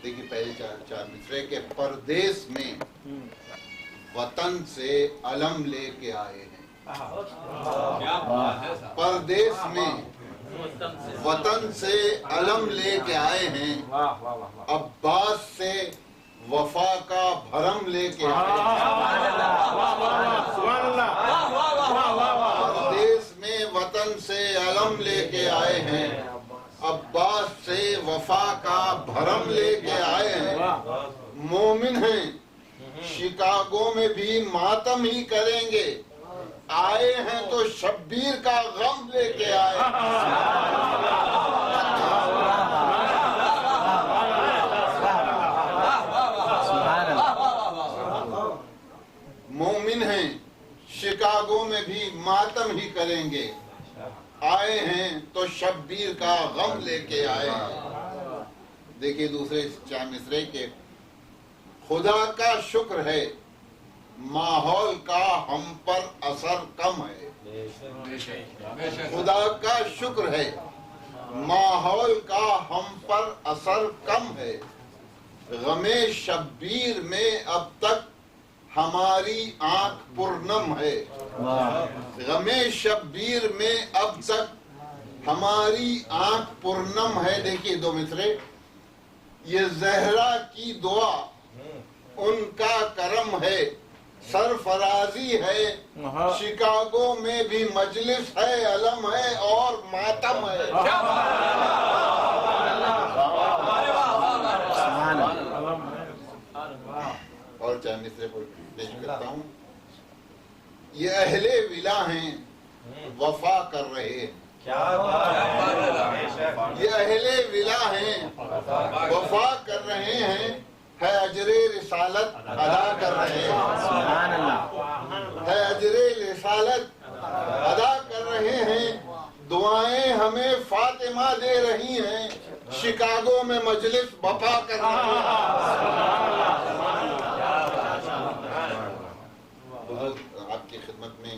دیکھیے پہلے چار مصرے کے پردیس میں وطن سے علم لے کے آئے ہیں. پردیس میں وطن سے علم لے کے آئے ہیں. عباس سے وفا کا بھرم لے کے آئے ہیں. پردیس میں وطن سے علم لے کے آئے ہیں. عباس سے وفا کا بھرم لے کے آئے ہیں. مومن ہیں شکاگو میں بھی ماتم ہی کریں گے. آئے ہیں تو شبیر کا غم لے کے آئے ہیں. مومن ہیں شکاگو میں بھی ماتم ہی کریں گے. آئے ہیں تو شبیر کا غم لے کے آئے ہیں. دیکھیے دوسرے چار مصرے کے خدا کا شکر ہے ماحول کا ہم پر اثر کم ہے. خدا کا شکر ہے ماحول کا ہم پر اثر کم ہے. غم شبیر میں اب تک ہماری آنکھ پرنم ہے. غم شبیر میں اب تک ہماری آنکھ پرنم ہے. دیکھیے دو مصرے. یہ زہرا کی دعا ان کا کرم ہے. سرفرازی ہے شکاگو میں بھی مجلس ہے. علم ہے اور ماتم ہے. اور چاہے مصرے کو پیش کرتا ہوں. یہ اہل ولا ہیں وفا کر رہے ہیں. یہ اہل ولا ہیں وفا کر رہے ہیں. ہے اجر رسالت ادا کر رہے ہیں. ہے اجر رسالت ادا کر رہے ہیں. دعائیں ہمیں فاطمہ دے رہی ہیں. شکاگو میں مجلس بپا کر رہے ہیں. آپ کی خدمت میں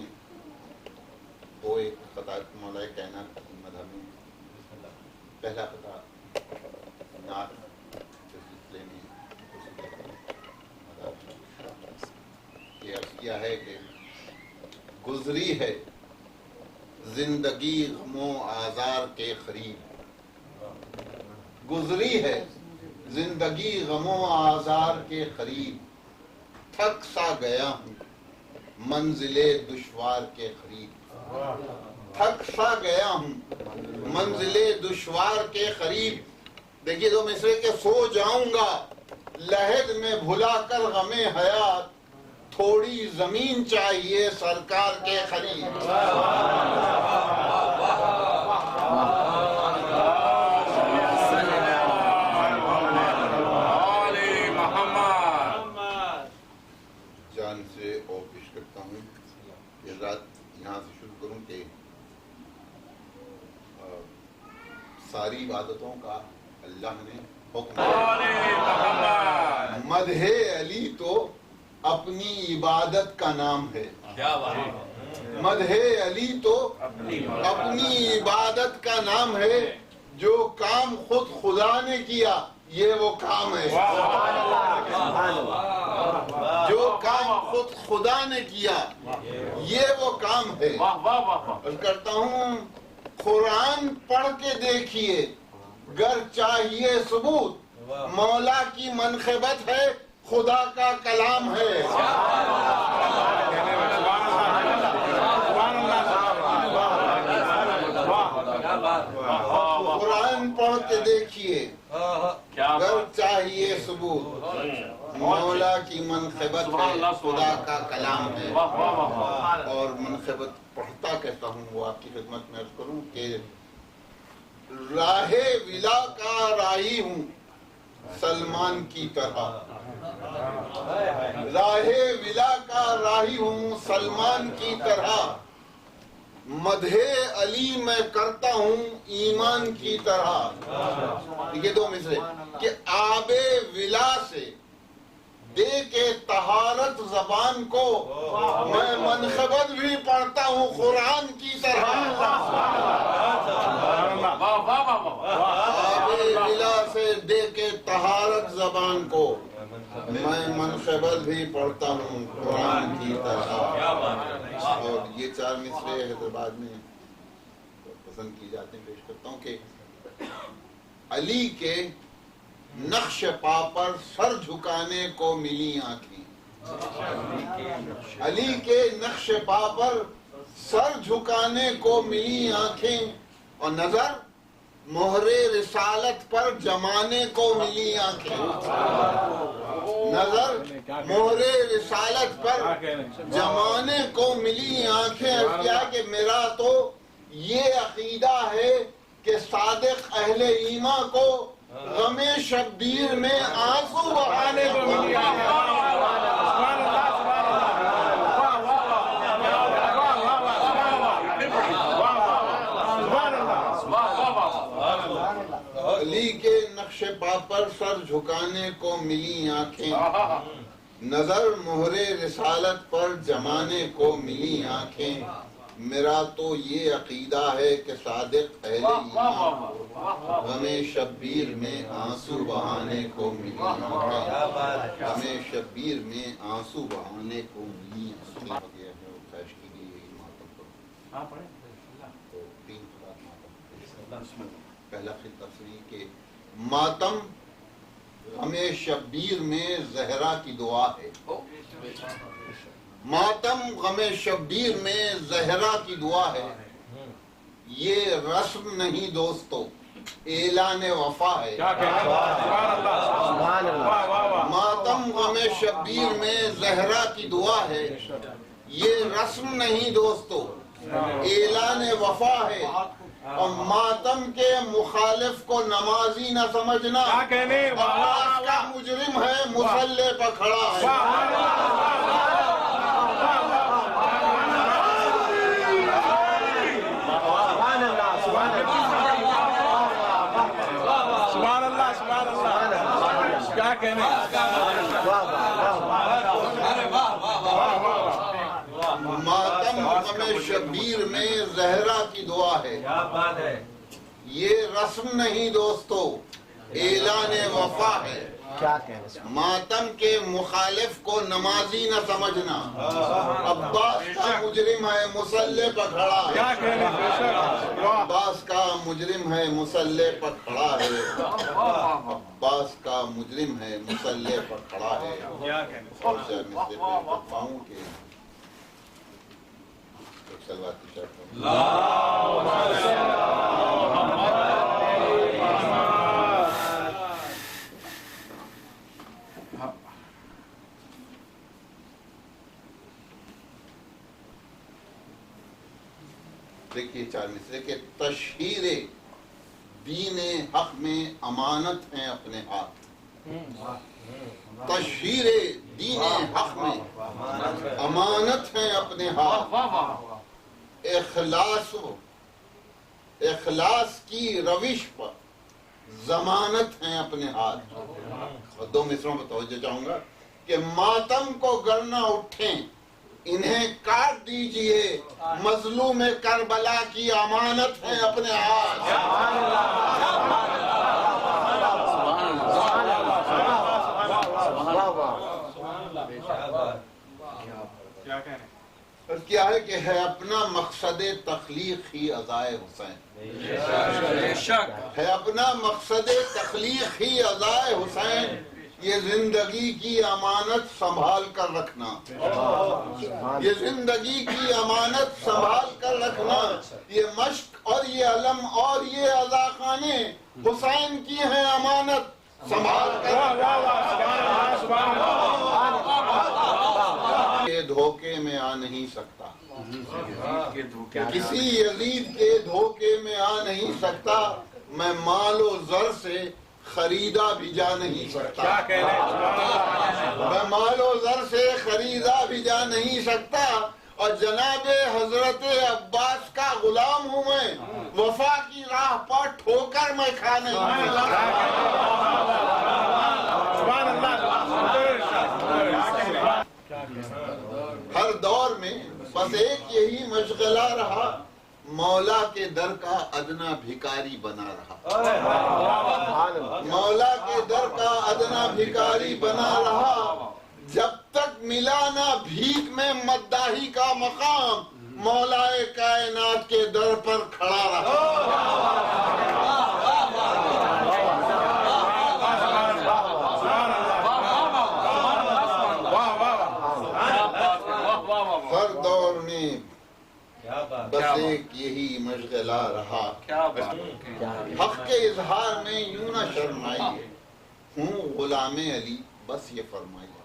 وہ ایک خطا مولا کائنات مذہب میں پہلا خطا نعت سلسلے میں یہ عرض کیا ہے کہ گزری ہے زندگی غم و آزار کے قریب. گزری ہے زندگی غم و آزار کے قریب. تھک سا گیا ہوں منزل دشوار کے قریب. تھک سا گیا ہوں منزل دشوار کے قریب. دیکھیے دو مصرے کے سو جاؤں گا لحد میں بھلا کر غم حیات. تھوڑی زمین چاہیے سرکار کے قریب. جان سے اور پیش کرتا ہوں. یہ رات یہاں سے شروع کروں کہ ساری عبادتوں کا اللہ نے حکم. مدح علی تو اپنی عبادت کا نام ہے. مدح علی تو اپنی عبادت کا نام ہے. جو کام خود خدا نے کیا یہ وہ کام ہے. جو کام خود خدا نے کیا یہ وہ کام ہے. کرتا ہوں قرآن پڑھ کے دیکھیے گر چاہیے ثبوت. مولا کی منقبت ہے خدا کا کلام ہے. قرآن پڑھ کے دیکھیے گر چاہیے ثبوت. مولا کی منقبت ہے خدا کا کلام ہے. اور منقبت پڑھتا کہتا ہوں وہ آپ کی خدمت میں عرض کروں کہ راہ ولا کا راہی ہوں سلمان کی طرح. راہ ولا کا راہی ہوں سلمان کی طرح. مدح علی میں کرتا ہوں ایمان کی طرح. یہ دو مصرے کہ آب ولا سے دے کے طہارت زبان کو میں منقبت بھی پڑھتا ہوں قرآن کی طرح ملا سے دے کے طہارت زبان کو میں منقبت بھی پڑھتا ہوں قرآن کی طرح. اور یہ 4 مصرے حیدرآباد میں پسند کی جاتے ہیں. پیش کرتا ہوں کہ علی کے نقش پا پر سر جھکانے کو ملی آنکھیں. علی کے نقش پا پر سر جھکانے کو ملی آنکھیں اور نظر مہر رسالت پر جمانے کو ملی آنکھیں. نظر مہر رسالت پر جمانے کو ملی آنکھیں. کیا کہ میرا تو یہ عقیدہ ہے کہ صادق اہل ایمان کو غم شبیر میں آنسو بہانے کو ملی آنکھیں. علی کے نقش پا پر سر جھکانے کو ملی آنکھیں. نظر مہر رسالت پر جمانے کو ملی آنکھیں. میرا تو یہ عقیدہ ہے کہ صادق اہل ایمان غم شبیر میں آنسو بہانے کو ملی آنکھیں. غم شبیر میں آنسو بہانے کو ملی آنکھیں. خواہش کی گئی ہے ماتم پر تو 3 ماتم. پہلا تفسیر کہ ماتم غم شبیر میں زہرا کی دعا ہے. ماتم غم شبیر میں زہرا کی دعا ہے. یہ رسم نہیں دوستو اعلان وفا ہے. ماتم غم شبیر میں زہرا کی دعا ہے. یہ رسم نہیں دوستو اعلان وفا ہے. اور ماتم کے مخالف کو نمازی نہ سمجھنا. عباس کا مجرم ہے مصلی پر کھڑا ہے. ماتم غم شبیر میں زہرا کی دعا ہے. یہ رسم نہیں دوستو اعلان وفا ہے. ماتم کے مخالف کو نمازی نہ سمجھنا. عباس کا مجرم ہے مصلی پر کھڑا ہے. عباس کا مجرم ہے مصلی پر کھڑا ہے. عباس کا مجرم ہے مصلی پر کھڑا ہے. اور سے میں سے کرتا ہوں کہ سلوات کی شرط دیکھیے 4 مصرے کہ تشہیر دین حق میں امانت ہیں اپنے ہاتھ. تشہیر دین حق میں امانت ہیں اپنے ہاتھ. اخلاص کی روش پر ضمانت ہیں اپنے ہاتھ. اور 2 مصروں پر توجہ چاہوں گا کہ ماتم کو گر نہ اٹھیں انہیں کاٹ دیجئے. مظلوم کربلا کی امانت ہیں اپنے ہاتھ. کیا ہے کہ ہے اپنا مقصد تخلیق ہی عزائے حسین. ہے اپنا مقصد تخلیق ہی عزائے حسین. یہ زندگی کی امانت سنبھال کر رکھنا. یہ زندگی کی امانت سنبھال کر رکھنا. یہ مشق اور یہ علم اور یہ عزا خانے حسین کی ہیں امانت سنبھال کر. یہ دھوکے میں آ نہیں سکتا. کسی یزید کے دھوکے میں آ نہیں سکتا. میں مال و زر سے خریدا بھی جا نہیں سکتا. میں مال و زر سے خریدا بھی جا نہیں سکتا. اور جناب حضرت عباس کا غلام ہوں میں. وفا کی راہ پر ٹھوکر میں کھا نہیں. بس ایک یہی مشغلہ رہا، مولا کے در کا ادنا بھکاری بنا رہا، مولا کے در کا ادنا بھکاری بنا رہا، جب تک ملا نہ بھیک میں مداحی کا مقام، مولا کائنات کے در پر کھڑا رہا۔ ہر دور میں بس ایک یہی مشغلہ رہا، حق کے اظہار میں یوں نہ شرمائیے، ہوں غلام علی بس یہ فرمائیے،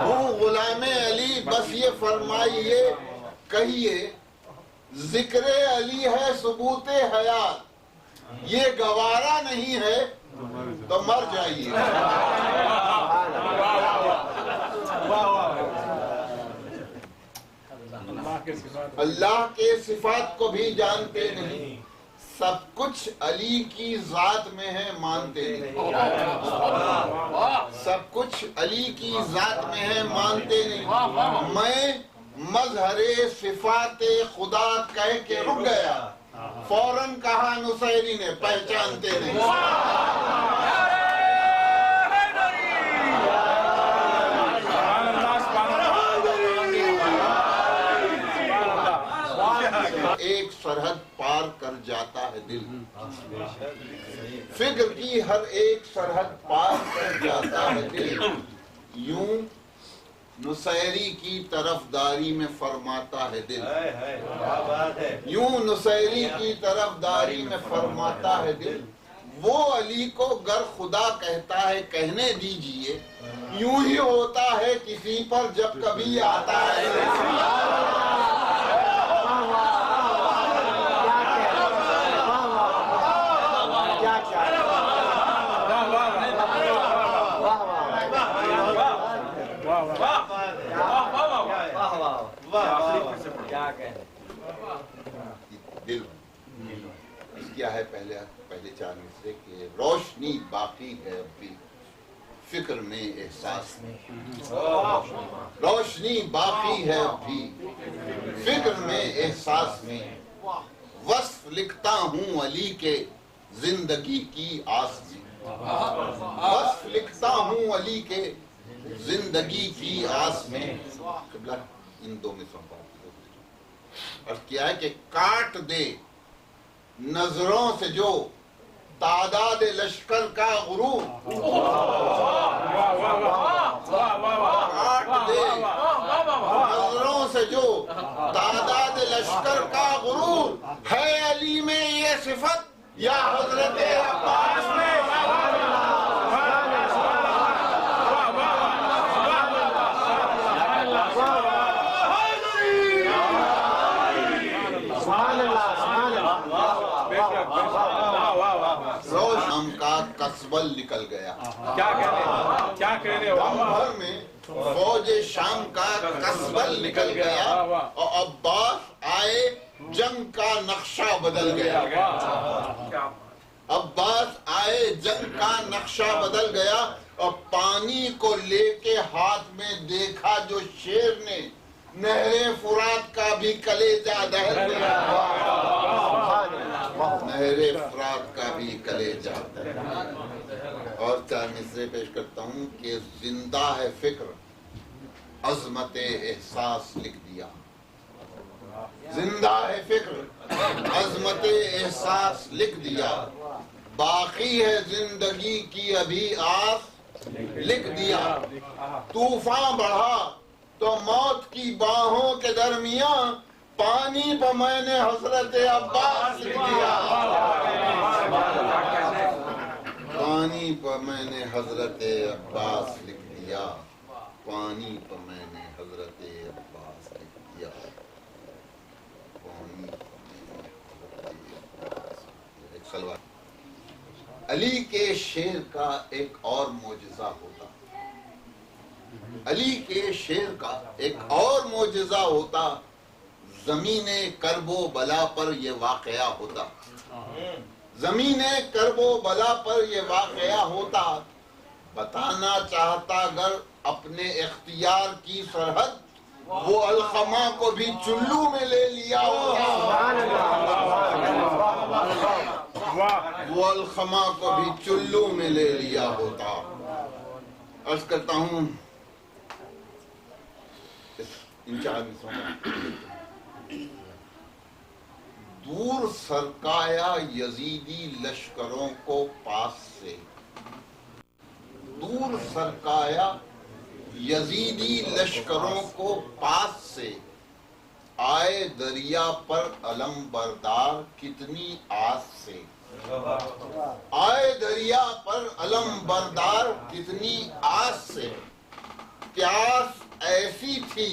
ہوں غلام علی بس یہ فرمائیے، کہیے ذکر علی ہے ثبوت حیات، یہ گوارا نہیں ہے تو مر جائیے۔ اللہ کے صفات کو بھی جانتے نہیں، سب کچھ علی کی ذات میں ہے مانتے نہیں، سب کچھ علی کی ذات میں ہے مانتے نہیں۔ میں مظہر صفات خدا کہہ کے رک گیا، فوراً کہا نصیری نے پہچانتے نہیں۔ ایک سرحد پار کر جاتا ہے دل، فکر کی ہر ایک سرحد پار کر جاتا ہے دل، یوں نصیری کی طرفداری میں فرماتا ہے دل، یوں نصیری کی طرفداری میں فرماتا ہے دل، وہ علی کو گر خدا کہتا ہے کہنے دیجئے، یوں ہی ہوتا ہے کسی پر جب کبھی آتا ہے۔ دل کیا ہے پہلے چار مصرے کہ روشنی باقی ہے اب بھی فکر میں احساس میں، روشنی باقی ہے اب بھی فکر میں احساس میں، وصف لکھتا ہوں علی کے زندگی کی آس میں، وصف لکھتا ہوں علی کے زندگی کی آس میں۔ قبلہ ان دو میں سنپا اور کیا ہے کہ کاٹ دے نظروں سے جو تعداد لشکر کا غرور، کاٹ دے نظروں سے جو تعداد لشکر کا غرور، ہے علی میں یہ صفت یا حضرت عباس میں؟ شام کا قصبل نکل گیا، کیا کہنے بھر میں فوج شام کا قصبل نکل گیا، اور عباس آئے جنگ کا نقشہ بدل گیا، عباس آئے جنگ کا نقشہ بدل گیا، اور پانی کو لے کے ہاتھ میں دیکھا جو شیر نے، نہر فرات کا بھی کلیجہ دہل گیا، نہر فرات کا بھی کلیجہ دہل گیا۔ اور چار مصرے پیش کرتا ہوں کہ زندہ ہے فکر عظمت احساس لکھ دیا، زندہ ہے فکر عظمت احساس لکھ دیا، باقی ہے زندگی کی ابھی آس لکھ دیا، طوفان بڑھا تو موت کی باہوں کے درمیان، پانی پہ میں نے حضرت عباس لکھ دیا، پانی پہ میں نے حضرت عباس لکھ دیا، پانی پہ میں نے حضرت عباس لکھ دیا، پانی پہ میں نے حضرت عباس۔ ایک سلوات علی کے شیر کا ایک اور معجزہ ہوتا، علی کے شیر کا ایک اور معجزہ ہوتا، زمین کرب و بلا پر یہ واقعہ ہوتا، زمین کرب و بلا پر یہ واقعہ ہوتا، بتانا چاہتا اگر اپنے اختیار کی سرحد، وہ الخما کو بھی چلو میں لے لیا ہوتا، وہ الخما کو بھی چلو میں لے لیا ہوتا۔ عرض کرتا ہوں دور سرکایا یزیدی لشکروں کو پاس سے، دور سرکایا یزیدی لشکروں کو پاس سے، آئے دریا پر علم بردار کتنی آس سے، آئے دریا پر علم بردار کتنی آس سے، پیاس ایسی تھی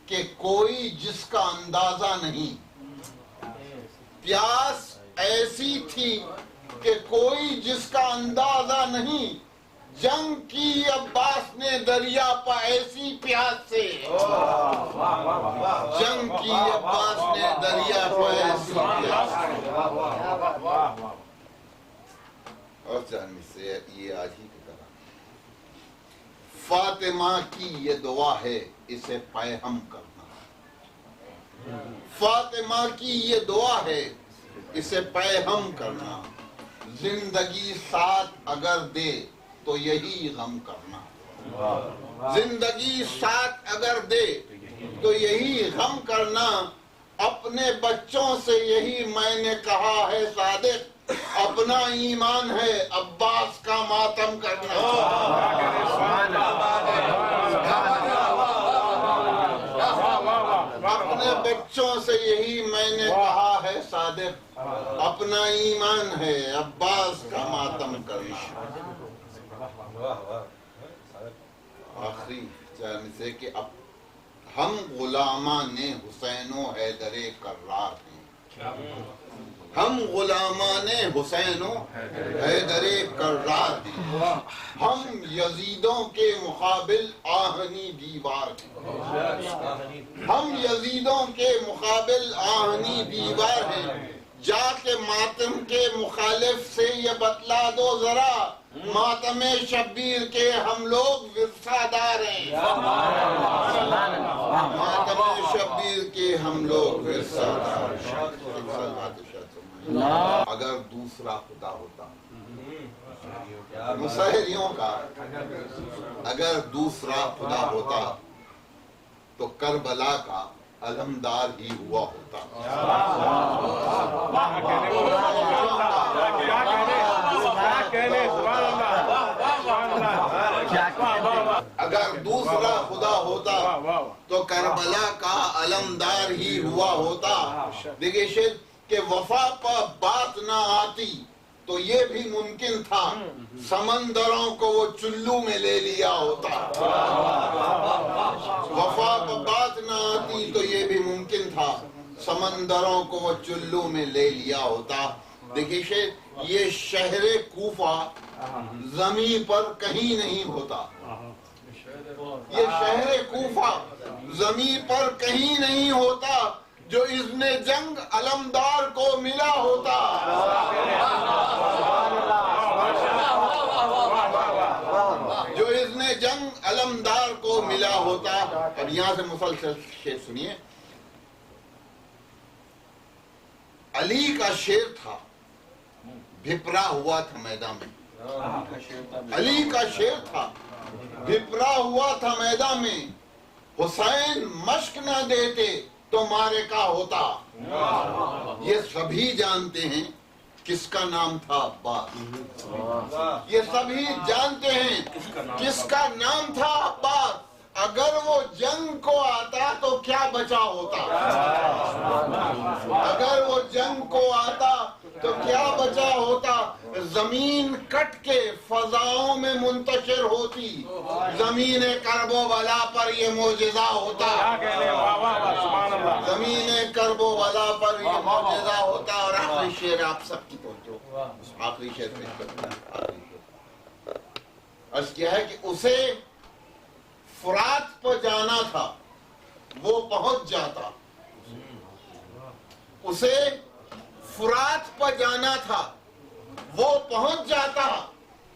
کہ کوئی جس کا اندازہ نہیں، پیاس ایسی تھی کہ کوئی جس کا اندازہ نہیں، جنگ کی عباس نے دریا پا ایسی پیاس سے، جنگ کی عباس نے دریا پا ایسی پیاس سے۔ اور جاننے سے یہ آج ہی کی طرح فاطمہ کی یہ دعا ہے اسے پیہم کرنا، فاطمہ کی یہ دعا ہے اسے پیہم کرنا، زندگی ساتھ اگر دے تو یہی غم کرنا، زندگی ساتھ اگر دے تو یہی غم کرنا، اپنے بچوں سے یہی میں نے کہا ہے صادق، اپنا ایمان ہے عباس کا ماتم کرنا، اپنے بچوں سے یہی میں نے کہا ہے صادق، اپنا ایمان ہے عباس کا ماتم کرنا۔ آخری جانب سے کہ اب ہم غلامان حسین و حیدر کرار ہیں، ہم غلامان حسین و حیدر کرار ہیں، ہم یزیدوں کے مقابل آہنی دیوار ہیں، ہم یزیدوں کے مقابل آہنی دیوار ہیں، جا کے ماتم کے مخالف سے یہ بتلا دو ذرا، ماتم شبیر کے ہم لوگ ورثہ دار ہیں، ماتم شبیر کے ہم لوگ ورثہ دار ہیں۔ اگر دوسرا خدا ہوتا، مسحریوں کا اگر دوسرا خدا ہوتا تو کربلا کا علمدار ہی ہوا ہوتا، اگر دوسرا خدا ہوتا تو کربلا کا علمدار ہی ہوا ہوتا۔ دیکھیے شیخ کہ وفا پر بات نہ آتی تو یہ بھی ممکن تھا سمندروں کو وہ چلو میں لے لیا ہوتا، وفا پر بات نہ آتی تو یہ بھی ممکن تھا سمندروں کو وہ چلو میں لے لیا ہوتا۔ دیکھیے شیخ یہ شہر کوفہ زمین پر کہیں نہیں ہوتا، یہ شہر کوفہ زمین پر کہیں نہیں ہوتا، جو اذن جنگ علمدار کو ملا ہوتا، جو اذن جنگ علمدار کو ملا ہوتا۔ اب یہاں سے مسلسل شعر سنیے، علی کا شیر تھا بھپرا ہوا تھا میدان میں، علی کا شیر تھا بھپرا ہوا تھا میدان میں، حسین مشق نہ دیتے تو مارے کا ہوتا۔ یہ سبھی جانتے ہیں کس کا نام تھا عباس، یہ سبھی جانتے ہیں کس کا نام تھا عباس، اگر وہ جنگ کو آتا تو کیا بچا ہوتا، اگر وہ جنگ کو آتا تو کیا بچا ہوتا، زمین کٹ کے فضاؤں میں منتشر ہوتی، زمین کرب و بلا پر یہ معجزہ ہوتا، زمین کرب و بلا پر یہ معجزہ ہوتا۔ اور آخری شعر آپ سب کی توجہ، آخری شعر عرض کیا ہے کہ اسے فرات پر جانا تھا وہ پہنچ جاتا، اسے فرات پر جانا تھا وہ پہنچ جاتا،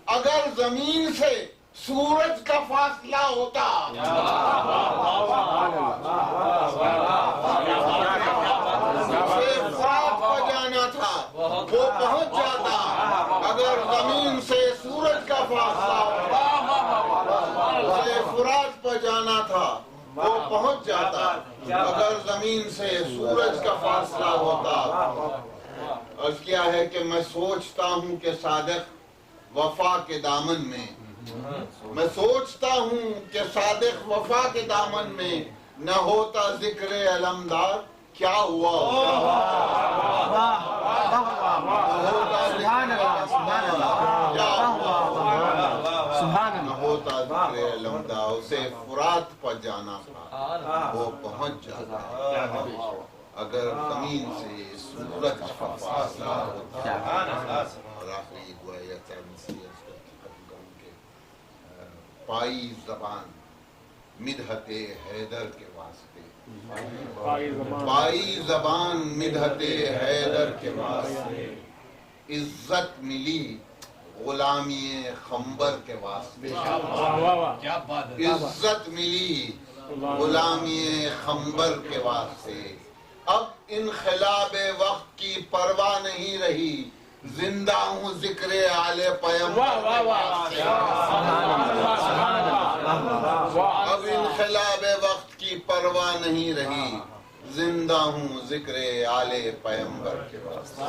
اگر زمین سے سورج کا فاصلہ ہوتا، اسے فرات کو جانا تھا وہ پہنچ جاتا، اگر زمین سے سورج کا فاصلہ ہوتا، اسے فرات پر جانا تھا وہ پہنچ جاتا، اگر زمین سے سورج کا فاصلہ ہوتا۔ عرض کیا ہے کہ میں سوچتا ہوں کہ صادق وفا کے دامن میں، میں سوچتا ہوں کہ صادق وفا کے دامن میں نہ ہوتا ذکر علمدار کیا ہوا نہ ہوتا ذکر علمدار، اسے فرات پر جانا تھا وہ پہنچ جاتا، اگر زمین سے سورج کا فاصلہ ہوتا۔ اور آخری دعا یہ پائی زبان مدحت حیدر کے واسطے، پائی زبان مدحت حیدر کے واسطے، عزت ملی غلامی خنبر کے واسطے، عزت ملی غلامی خنبر کے واسطے، اب انقلاب وقت کی پرواہ نہیں رہی، زندہ ہوں ذکر آل پیغمبر کے واسطے، اب انقلاب وقت کی پرواہ نہیں رہی، زندہ ہوں ذکر آل پیغمبر کے واسطے۔